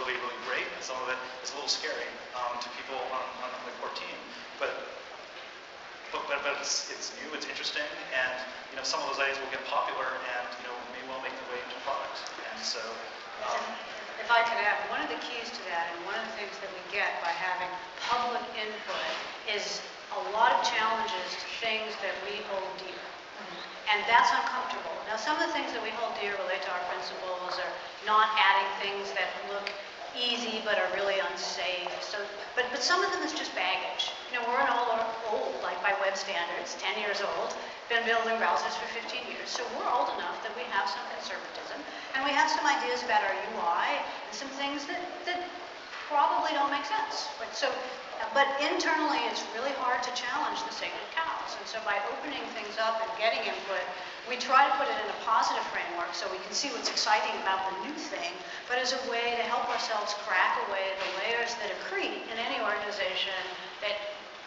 really, really great, and some of it is a little scary to people on the core team. But it's new, it's interesting, and some of those ideas will get popular and may well make their way into products. And so, if I could add, one of the keys to that, and one of the things that we get by having public input, is a lot of challenges to things that we hold dear. And that's uncomfortable. Now, some of the things that we hold dear relate to our principles, or not adding things that look easy but are really unsafe. So, but some of them is just baggage. We're an old, like by web standards, 10 years old, been building browsers for 15 years. So we're old enough that we have some conservatism, and we have some ideas about our UI, and some things that probably don't make sense. But internally, it's really hard to challenge the sacred cows. And so by opening things up and getting input, we try to put it in a positive framework so we can see what's exciting about the new thing, but as a way to help ourselves crack away the layers that accrete in any organization that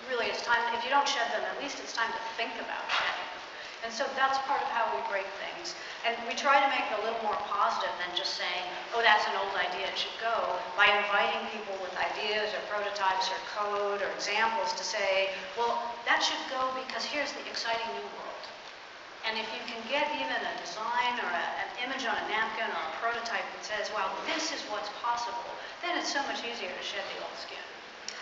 really is time, if you don't shed them, at least it's time to think about shedding them. And so that's part of how we break things. And we try to make it a little more positive than just saying, oh, that's an old idea, it should go, by inviting people with ideas or prototypes or code or examples to say, well, that should go because here's the exciting new world. And if you can get even a design or an image on a napkin or a prototype that says, wow, this is what's possible, then it's so much easier to shed the old skin.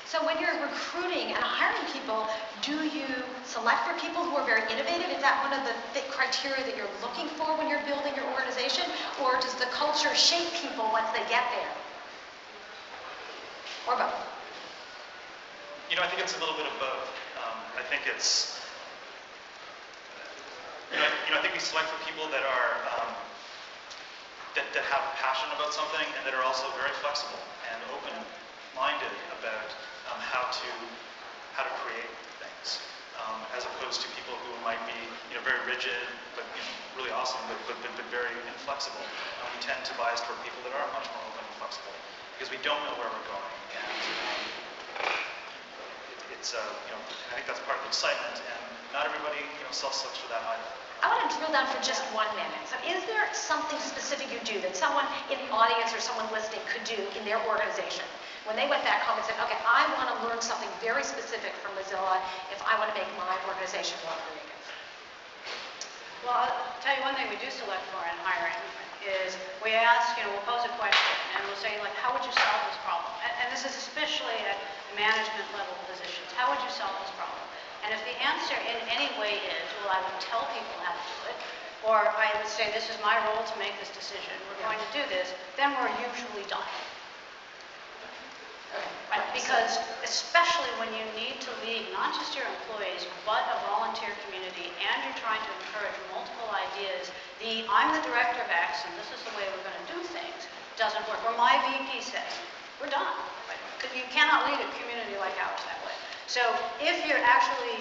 So when you're recruiting and hiring people, do you select for people who are very innovative? Is that one of the criteria that you're looking for when you're building your organization? Or does the culture shape people once they get there? Or both? I think it's a little bit of both. I think it's, I think we select for people that are, that have passion about something and that are also very flexible and open-minded about how to create things, as opposed to people who might be very rigid but really awesome but very inflexible. We tend to bias toward people that are much more open and flexible because we don't know where we're going, and it's and I think that's part of the excitement, and not everybody self-selects for that either. I want to drill down for just 1 minute. So is there something specific you do that someone in the audience or someone listening could do in their organization? When they went back home and said, okay, I want to learn something very specific from Mozilla if I want to make my organization more creative. Well, I'll tell you one thing we do select for in hiring is we ask, we'll pose a question and we'll say, like, how would you solve this problem? And this is especially at management level positions. How would you solve this problem? And if the answer in any way is, well, I would tell people how to do it, or I would say, this is my role to make this decision, we're going to do this, then we're usually done. Right? Because especially when you need to lead not just your employees, but a volunteer community, and you're trying to encourage multiple ideas, I'm the director of X, and this is the way we're going to do things, doesn't work. Or my VP says, we're done. Right? Because you cannot lead a community like ours that way. So if you're actually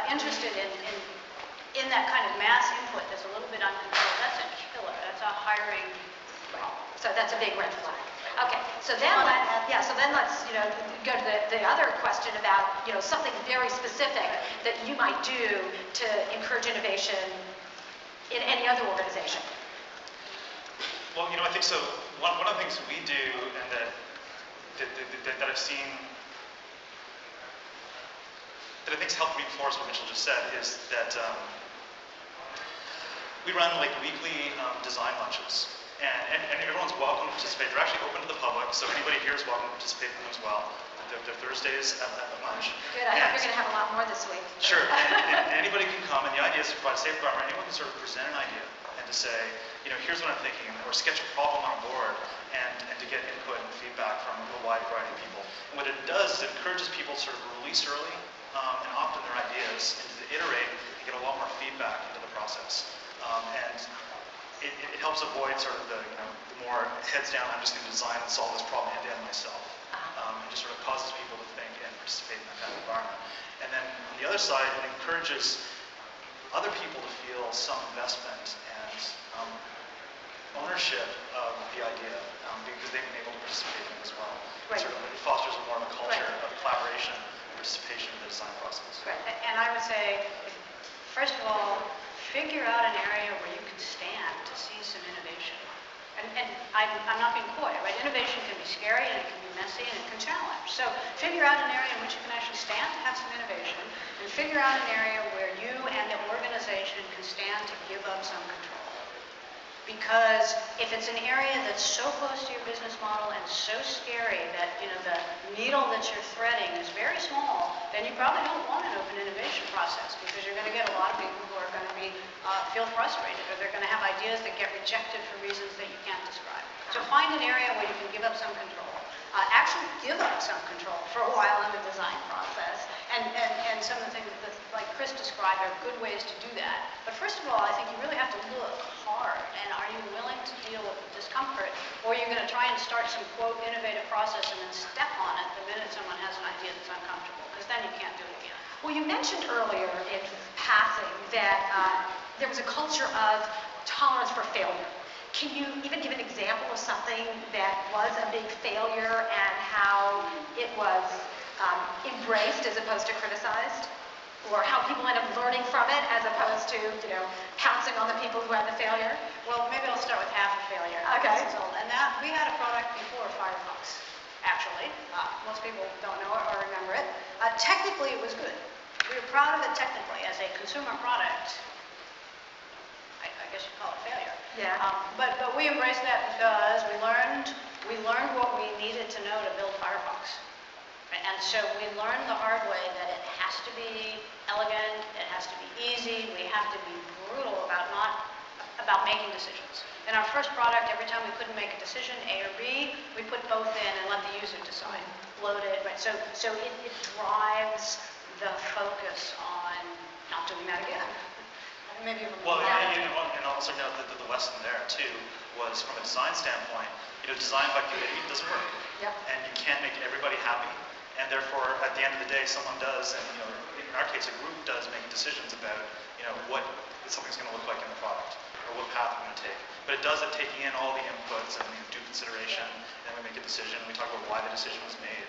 interested in that kind of mass input that's a little bit uncontrolled, that's a killer. That's a hiring problem. So that's a big red flag. Okay, so then let's go to the other question about something very specific that you might do to encourage innovation in any other organization. Well, I think so. One of the things we do, and that I've seen, that I think's helped reinforce what Mitchell just said, is that we run like weekly design lunches. And everyone's welcome to participate. They're actually open to the public, so anybody here is welcome to participate in them as well. They're Thursdays at lunch. Good, I hope you're going to have a lot more this week. Sure, and anybody can come, and the idea is to provide a safe environment. Anyone can sort of present an idea and to say, here's what I'm thinking, or sketch a problem on a board, and to get input and feedback from a wide variety of people. And what it does is it encourages people to sort of release early and opt in their ideas, and to iterate and get a lot more feedback into the process. And it helps avoid sort of the more heads down, I'm just going to design and solve this problem end-to-end myself. It just sort of causes people to think and participate in that kind of environment. And then on the other side, it encourages other people to feel some investment and ownership of the idea because they've been able to participate in it as well. Right. It fosters more of a culture of collaboration and participation in the design process. Right. And I would say, first of all, figure out an area where you can stand to see some innovation. And I'm not being coy, right? Innovation can be scary, and it can be messy, and it can challenge. So figure out an area in which you can actually stand to have some innovation, and figure out an area where you and the organization can stand to give up some control. Because if it's an area that's so close to your business model and so scary that, you know, the needle that you're threading is very small, then you probably don't want an open innovation process, because you're going to get a lot of people who are going to feel frustrated, or they're going to have ideas that get rejected for reasons that you can't describe. So find an area where you can give up some control. Actually give up some control for a while in the design process. And some of the things that, like Chris described, are good ways to do that. But first of all, I think you really have to look hard. And are you willing to deal with the discomfort? Or are you going to try and start some, quote, innovative process and then step on it the minute someone has an idea that's uncomfortable? Because then you can't do it again. Well, you mentioned earlier in passing that there was a culture of tolerance for failure. Can you even give an example of something that was a big failure and how it was embraced as opposed to criticized? Or how people end up learning from it as opposed to, you know, pouncing on the people who had the failure? Well, maybe I'll start with half a failure. Okay. And that, we had a product before Firefox, actually. Most people don't know it or remember it. Technically, it was good. We were proud of it technically. As a consumer product, I guess you'd call it failure. Yeah. But we embraced that because we learned what we needed to know to build Firefox. Right? And so we learned the hard way that it has to be elegant, it has to be easy, we have to be brutal about making decisions. In our first product, every time we couldn't make a decision, A or B, we put both in and let the user decide. Load it, right? So it drives the focus on not doing that again. Maybe well, and also note that the lesson there too was, from a design standpoint, you know, design by committee doesn't work. Yep. And you can't make everybody happy. And therefore, at the end of the day, someone does, and you know, in our case, a group does make decisions about, you know, what something's going to look like in the product, or what path we're going to take. But it does it taking in all the inputs and due consideration, and we make a decision. We talk about why the decision was made.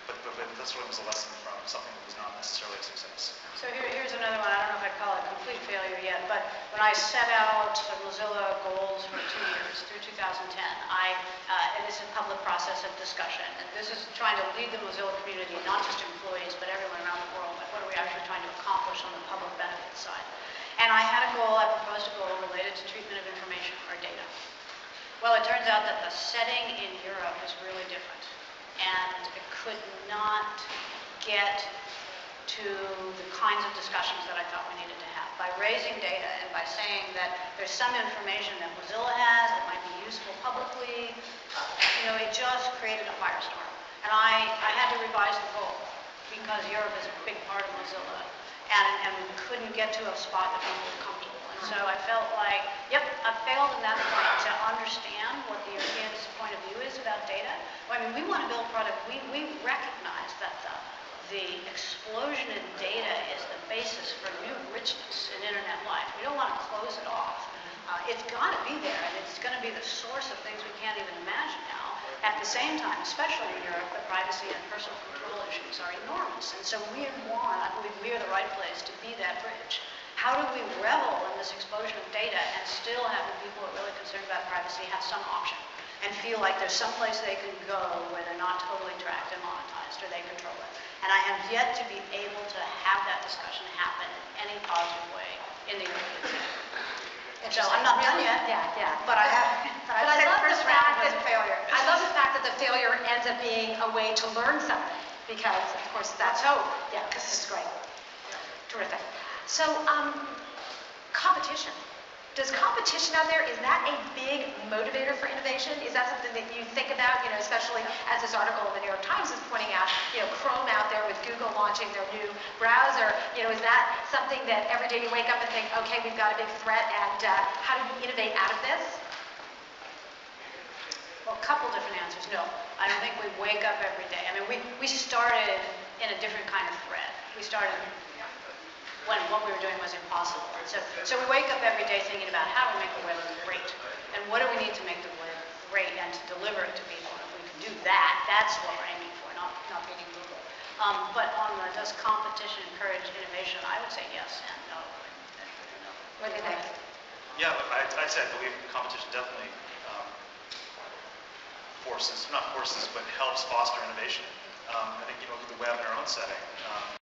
But that's what was a lesson from something that was not necessarily a success. So here's another one. I don't know if I'd call it complete failure yet, but when I set out the Mozilla goals for 2 years, through 2010, and this is a public process of discussion, and this is trying to lead the Mozilla community, not just employees, but everyone around the world. Like, what are we actually trying to accomplish on the public benefits side? And I had a goal, I proposed a goal related to treatment of information or data. Well, it turns out that the setting in Europe is really different, and it could not get to the kinds of discussions that I thought we needed to have. By raising data and by saying that there's some information that Mozilla has that might be useful publicly, you know, it just created a firestorm. And I had to revise the goal, because Europe is a big part of Mozilla, and we couldn't get to a spot that people were comfortable. And so I felt like, yep, I failed in that point to understand what the Europeans' point of view is about data. I mean, we want to build a product. We recognize that the explosion in data is the basis for new richness in internet life. We don't want to close it off. It's got to be there, and it's going to be the source of things we can't even imagine now. At the same time, especially in Europe, the privacy and personal control issues are enormous. And so I believe we're the right place to be that bridge. How do we revel in this explosion of data and still have the people who are really concerned about privacy have some option and feel like there's some place they can go where they're not totally tracked and monetized, or they control it? And I have yet to be able to have that discussion happen in any positive way in the European Union. And so I'm not done yet. Yeah. But I have. But I love the fact that failure. I love the fact that the failure ends up being a way to learn something, because of course that's hope. Yeah, this is great. Terrific. So, competition. Does competition out there, is that a big motivator for innovation? Is that something that you think about, you know, especially as this article in the New York Times is pointing out, you know, Chrome out there with Google launching their new browser, you know, is that something that every day you wake up and think, okay, we've got a big threat, and how do we innovate out of this? Well, a couple different answers. No, I don't think we wake up every day. I mean, we started in a different kind of threat. We started when what we were doing was impossible. And so we wake up every day thinking about how do we make the web great, and what do we need to make the web great and to deliver it to people. And if we can do that, that's what we're aiming for, not beating Google. But on the does competition encourage innovation, I would say yes and no. What do you think? Yeah, I'd say I believe competition definitely forces, not forces, but helps foster innovation. I think, you know, look at the web in our own setting.